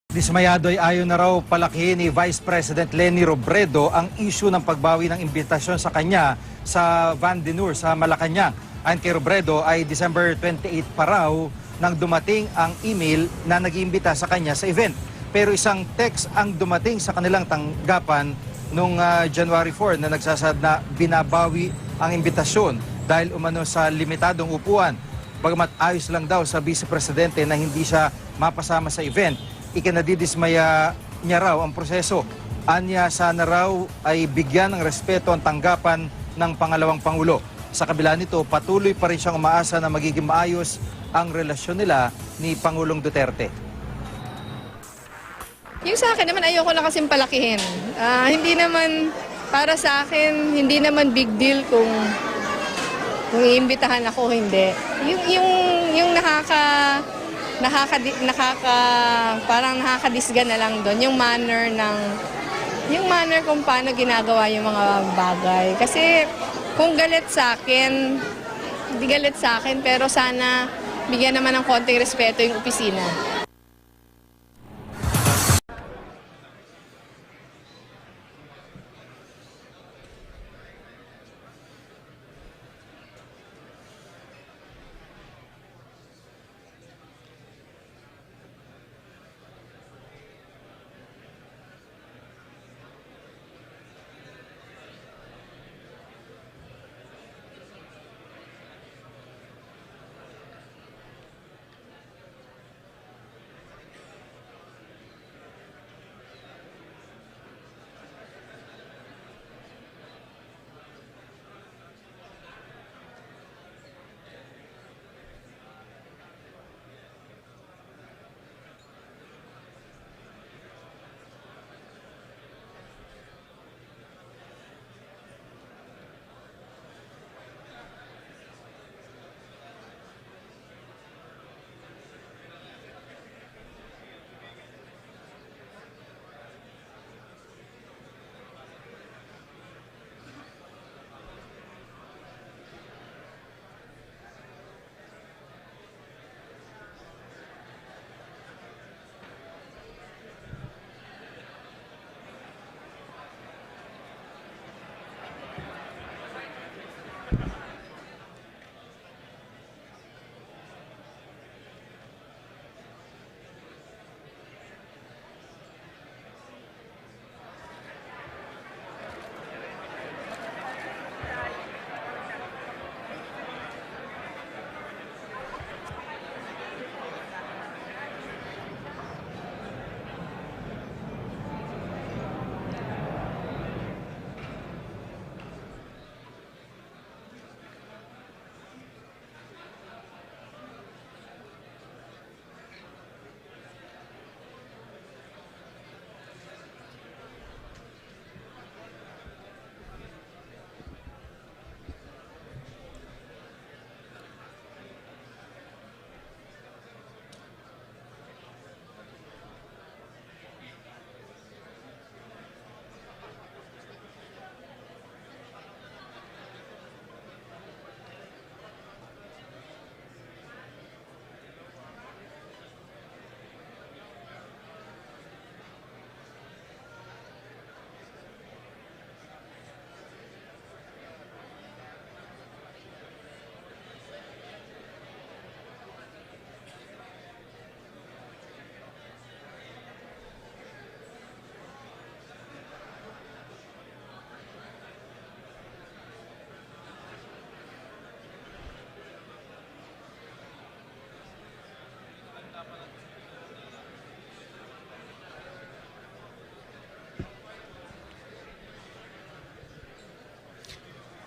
Dismayado ay ayaw na raw palakihin ni Vice President Leni RObredo ang issue ng pagbawi ng imbitasyon sa kanya sa Van de Noor sa Malacanang. Ayon kay RObredo ay December 28 pa raw nang dumating ang email na nag-iimbita sa kanya sa event. Pero isang text ang dumating sa kanilang tanggapan noong January 4 na nagsasad na binabawi ang imbitasyon dahil umano sa limitadong upuan. Bagamat ayos lang daw sa Vice Presidente na hindi siya mapasama sa event, ikinadidismaya niya raw ang proseso. Anya sana raw ay bigyan ng respeto ang tanggapan ng pangalawang Pangulo. Sa kabila nito, patuloy pa rin siyang umaasa na magiging maayos ang relasyon nila ni Pangulong Duterte. Yung sa akin naman, ayoko na kasing palakihin. Hindi naman, para sa akin, hindi naman big deal kung iimbitahan ako o hindi. Yung parang nakakadisga na lang doon, yung manner kung paano ginagawa yung mga bagay. Kasi kung galit sa akin, hindi galit sa akin, pero sana bigyan naman ng konting respeto yung opisina.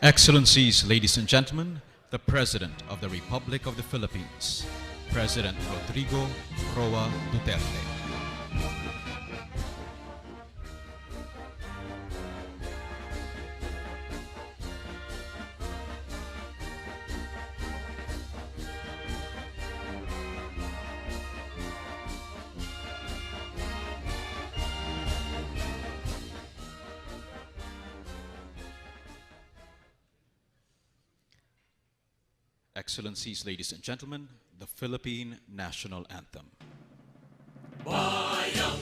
Excellencies, ladies and gentlemen, the President of the Republic of the Philippines, President Rodrigo Roa Duterte. Excellencies, ladies and gentlemen, the Philippine National Anthem. Bayang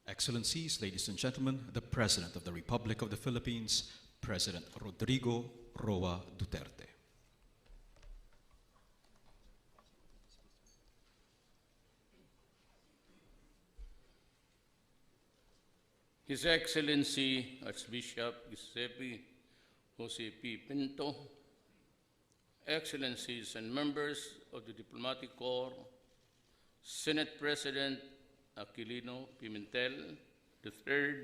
Excellencies, ladies and gentlemen, the President of the Republic of the Philippines, President Rodrigo Roa Duterte. His Excellency Archbishop Giuseppe Jose P. Pinto, Excellencies and members of the Diplomatic Corps, Senate President Aquilino Pimentel III,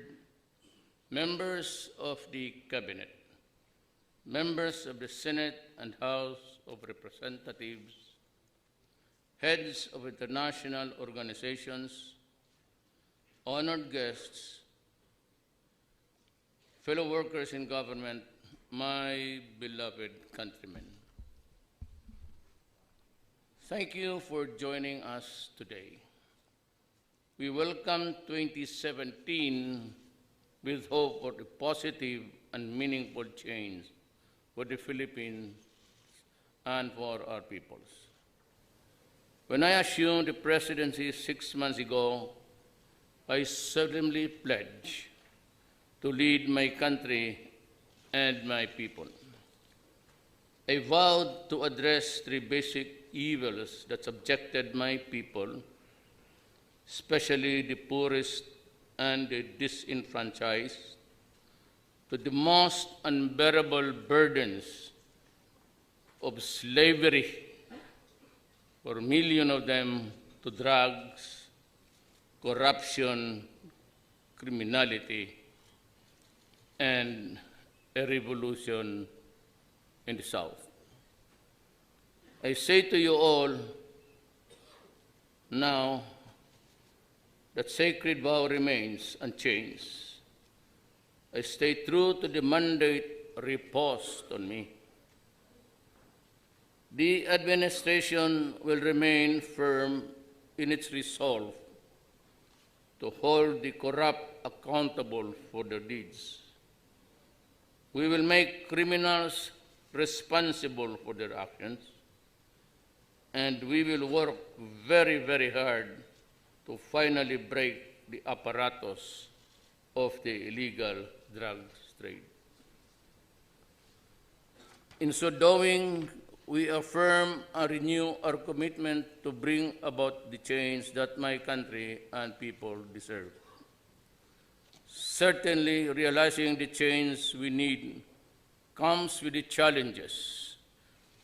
members of the Cabinet, members of the Senate and House of Representatives, heads of international organizations, honored guests, fellow workers in government, my beloved countrymen. Thank you for joining us today. We welcome 2017 with hope for a positive and meaningful change for the Philippines and for our peoples. When I assumed the presidency 6 months ago, I solemnly pledged to lead my country and my people. I vowed to address 3 basic evils that subjected my people, especially the poorest and the disenfranchised, to the most unbearable burdens of slavery, for millions of them to drugs, corruption, criminality, and a revolution in the South. I say to you all now that sacred vow remains unchanged. I stay true to the mandate reposed on me. The administration will remain firm in its resolve to hold the corrupt accountable for their deeds. We will make criminals responsible for their actions, and we will work very, very hard to finally break the apparatus of the illegal drugs trade. In so doing, we affirm and renew our commitment to bring about the change that my country and people deserve. Certainly, realizing the change we need comes with the challenges,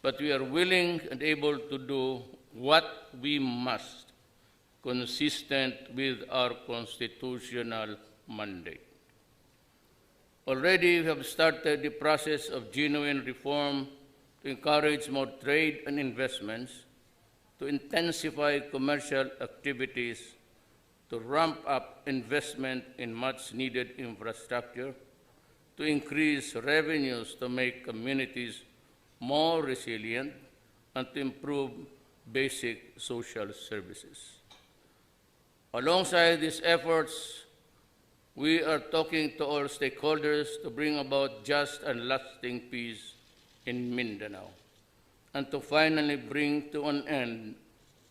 but we are willing and able to do what we must, consistent with our constitutional mandate. Already, we have started the process of genuine reform to encourage more trade and investments, to intensify commercial activities, to ramp up investment in much-needed infrastructure, to increase revenues to make communities more resilient, and to improve basic social services. Alongside these efforts, we are talking to all stakeholders to bring about just and lasting peace in Mindanao, and to finally bring to an end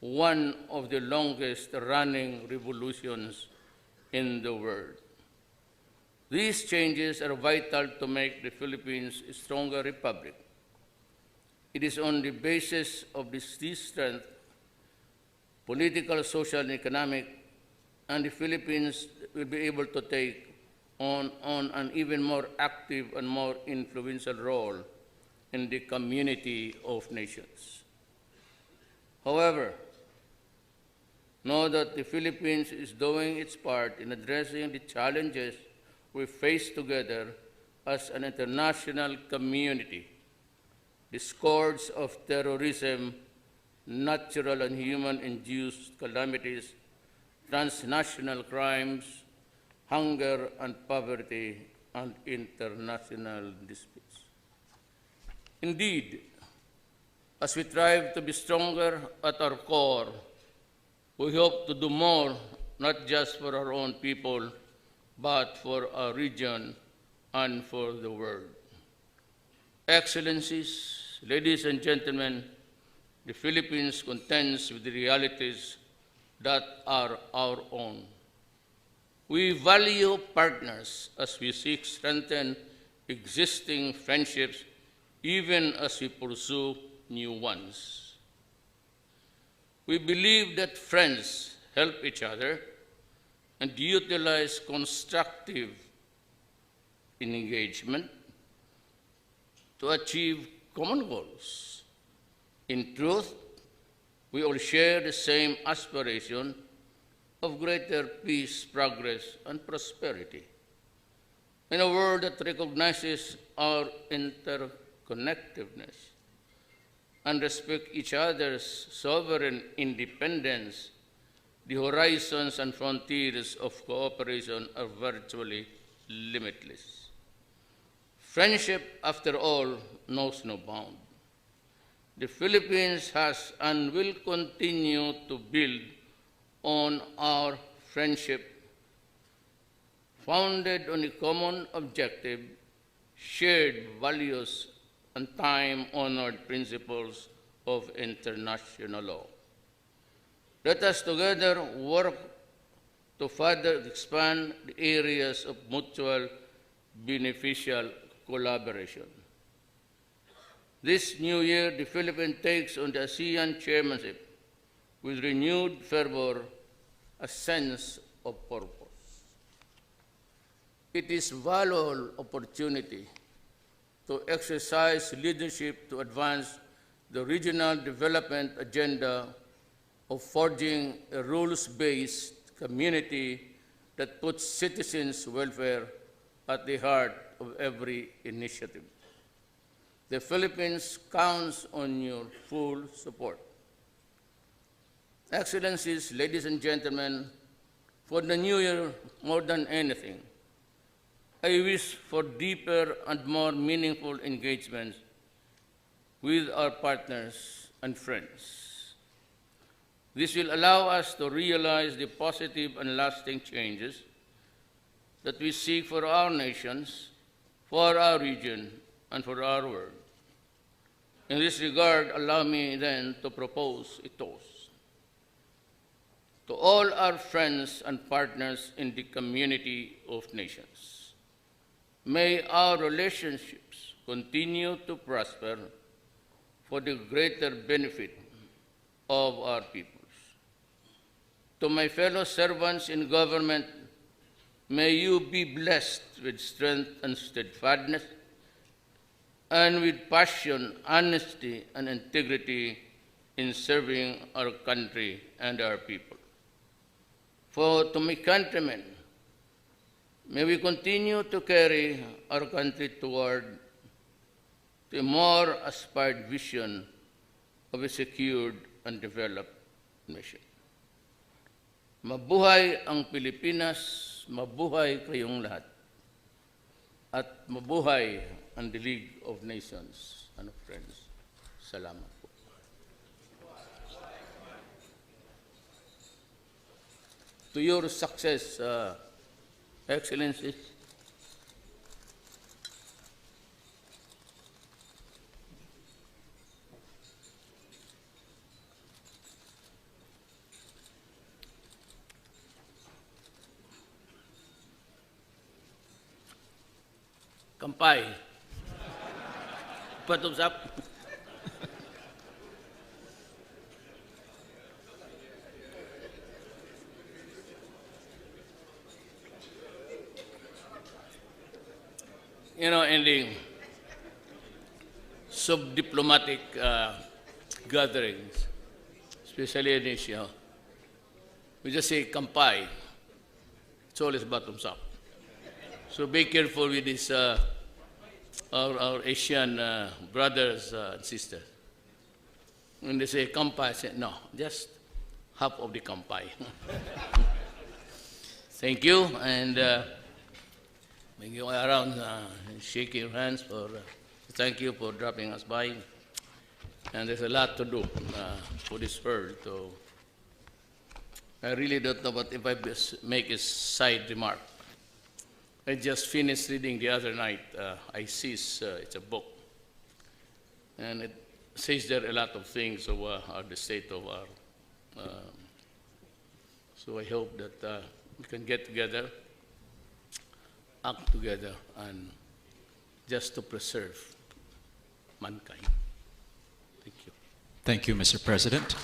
one of the longest-running revolutions in the world. These changes are vital to make the Philippines a stronger republic. It is on the basis of this strength, political, social, and economic, and the Philippines will be able to take on an even more active and more influential role in the community of nations. However, know that the Philippines is doing its part in addressing the challenges we face together as an international community. The scourge of terrorism, natural and human-induced calamities, transnational crimes, hunger and poverty, and international disputes. Indeed, as we strive to be stronger at our core, we hope to do more, not just for our own people, but for our region and for the world. Excellencies, ladies and gentlemen, the Philippines contends with the realities that are our own. We value partners as we seek to strengthen existing friendships, even as we pursue new ones. We believe that friends help each other and utilize constructive engagement to achieve common goals. In truth, we all share the same aspiration of greater peace, progress, and prosperity. In a world that recognizes our interconnectedness and respect each other's sovereign independence, the horizons and frontiers of cooperation are virtually limitless. Friendship, after all, knows no bound. The Philippines has and will continue to build on our friendship founded on a common objective, shared values, and time-honored principles of international law. Let us together work to further expand the areas of mutual beneficial collaboration. This new year, the Philippines takes on the ASEAN chairmanship with renewed fervor, a sense of purpose. It is a valuable opportunity to exercise leadership to advance the regional development agenda of forging a rules-based community that puts citizens' welfare at the heart of every initiative. The Philippines counts on your full support. Excellencies, ladies and gentlemen, for the new year, more than anything, I wish for deeper and more meaningful engagements with our partners and friends. This will allow us to realize the positive and lasting changes that we seek for our nations, for our region, and for our world. In this regard, allow me then to propose a toast. To all our friends and partners in the community of nations, may our relationships continue to prosper for the greater benefit of our peoples. To my fellow servants in government, may you be blessed with strength and steadfastness, and with passion, honesty, and integrity in serving our country and our people. For to my countrymen, may we continue to carry our country toward a more aspired vision of a secured and developed nation. Mabuhay ang Pilipinas, mabuhay kayong lahat, at mabuhay ang the League of Nations and of Friends. Salamat po. To your success, Excellencies, Kampay. Thumbs up. You know, in the sub-diplomatic gatherings, especially in Asia, we just say Kampai. It's always bottoms up. So be careful with this, our Asian brothers and sisters. When they say Kampai, I say, no, just half of the Kampai. Thank you, and may you go around shake your hands for thank you for dropping us by. And there's a lot to do for this world. So I really don't know, but if I make a side remark. I just finished reading the other night, ISIS, it's a book. And it says there a lot of things of the state of our, so I hope that we can get together, act together, and just to preserve mankind. Thank you. Thank you, Mr. President.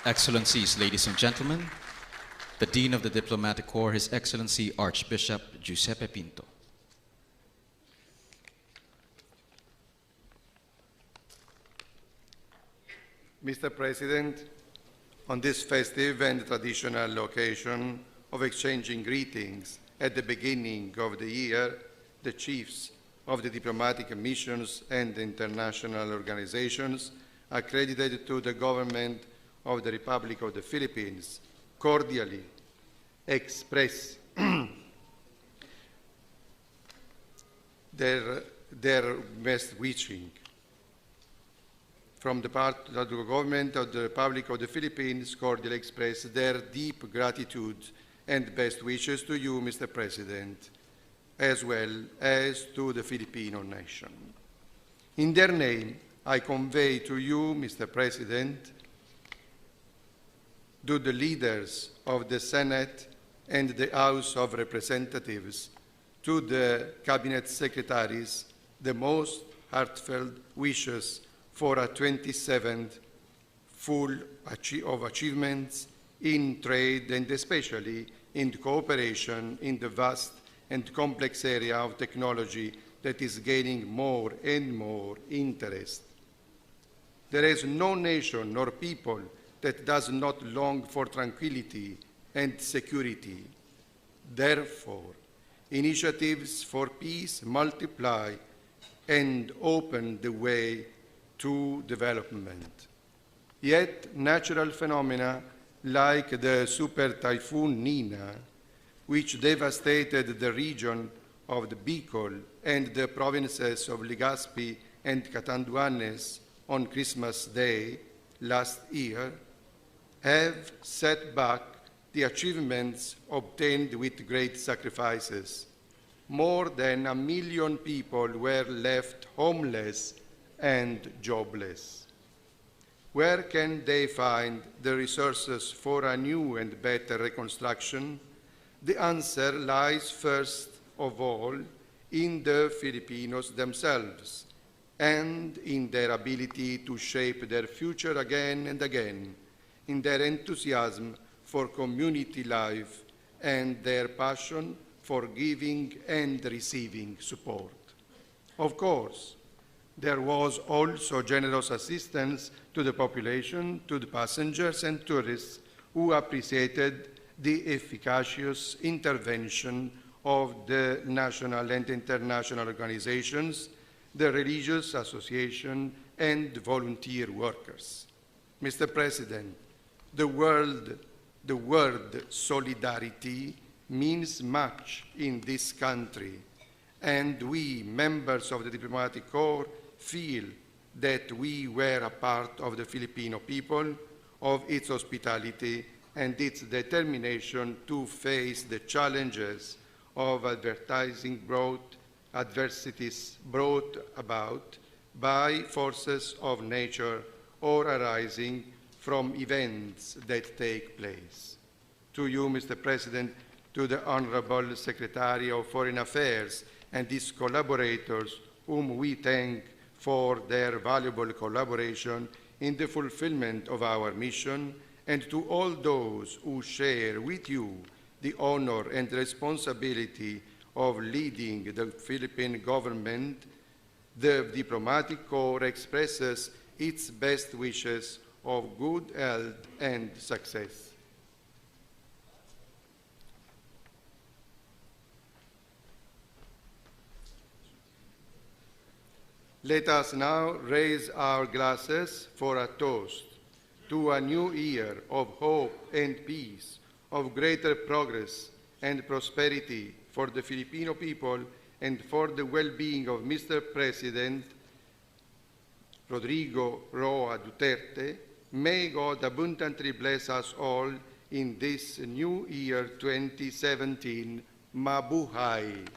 Excellencies, ladies and gentlemen, the Dean of the Diplomatic Corps, His Excellency Archbishop Giuseppe Pinto. Mr. President, on this festive and traditional occasion of exchanging greetings at the beginning of the year, the chiefs of the diplomatic missions and international organizations accredited to the government of the Republic of the Philippines cordially express their best wishing. From the part of the government of the Republic of the Philippines, cordially express their deep gratitude and best wishes to you, Mr. President, as well as to the Filipino nation. In their name, I convey to you, Mr. President, to the leaders of the Senate and the House of Representatives, to the Cabinet Secretaries, the most heartfelt wishes for a 27th full of achievements in trade and especially in cooperation in the vast and complex area of technology that is gaining more and more interest. There is no nation nor people that does not long for tranquility and security. Therefore, initiatives for peace multiply and open the way to development. Yet, natural phenomena like the super typhoon Nina, which devastated the region of the Bicol and the provinces of Legazpi and Catanduanes on Christmas Day last year, have set back the achievements obtained with great sacrifices. More than 1 million people were left homeless and jobless. Where can they find the resources for a new and better reconstruction? The answer lies first of all in the Filipinos themselves and in their ability to shape their future again and again, in their enthusiasm for community life and their passion for giving and receiving support. Of course, there was also generous assistance to the population, to the passengers and tourists who appreciated the efficacious intervention of the national and international organizations, the religious association, and volunteer workers. Mr. President, the word solidarity means much in this country, and we, members of the Diplomatic Corps, feel that we were a part of the Filipino people, of its hospitality, and its determination to face the challenges of adversities brought about by forces of nature or arising from events that take place. To you, Mr. President, to the Honorable Secretary of Foreign Affairs and his collaborators, whom we thank for their valuable collaboration in the fulfillment of our mission, and to all those who share with you the honor and responsibility of leading the Philippine government, the Diplomatic Corps expresses its best wishes of good health and success. Let us now raise our glasses for a toast to a new year of hope and peace, of greater progress and prosperity for the Filipino people and for the well-being of Mr. President Rodrigo Roa Duterte. May God abundantly bless us all in this new year 2017. Mabuhay!